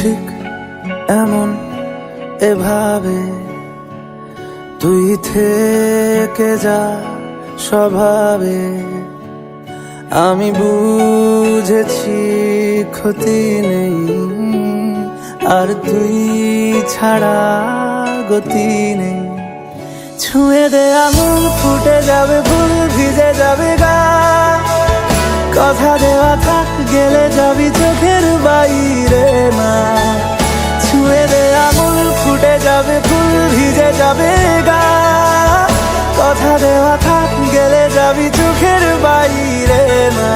ঠিক এমন এভাবে তুই থেকে যা স্বভাবে। আমি বুঝেছি ক্ষতি নেই, আর তুই ছাড়া গতি নেই। ছুঁয়ে দে আঙুল, ফুটে যাবে ফুল, ভিজে যাবে গা। কথা দেওয়া থাক, গেলে যাবি চোখের বাইরে না। ছুঁয়ে দে আঙুল, ফুটে যাবে ফুল, ভিজে যাবে গা। কথা দেওয়া থাক, গেলে যাবি চোখের বাইরে না।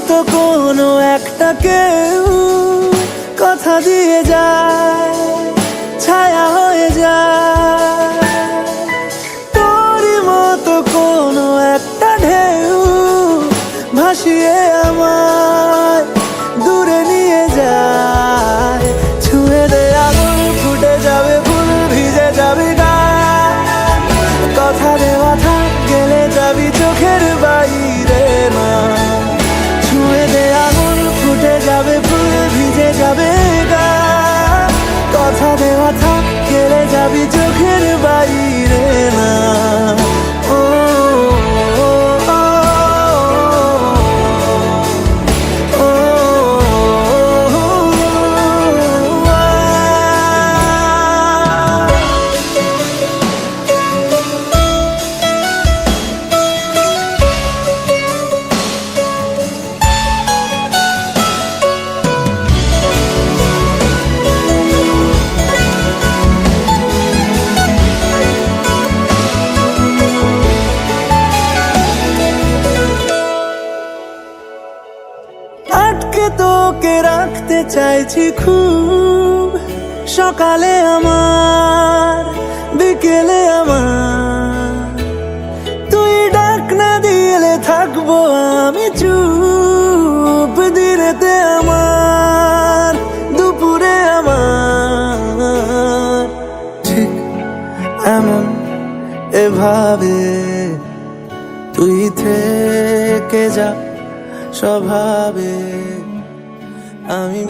তো কোনো একটা কেউ কথা দিয়ে যায়, ছায়া হয়ে যায়। তোরই মতো কোনো একটা ঢেউ ভাসিয়ে আমায় দূরে নিয়ে যায়। ছুঁয়ে দে আগুন, ফুটে যাবে ফুল, ভিজে যাবে গা। কথা দেওয়া থাক, গেলে যাবি চোখের বাইরে না। ছুঁয়ে দে আগুন, ফুটে যাবে ফুল, ভিজে যাবে গা। কথা দেওয়া থাক, গেলে যাবি চোখের বাইরে না। আটকে তোকে রাখতে চাইছি খুব, সকালে আমার, বিকেলে আমার। তুই ডাক না দিলে থাকবো আমি চুপ, দিনেতে আমার, দুপুরে আমার। ঠিক এমন এভাবে তুই থেকে যা স্বভাবে। আমি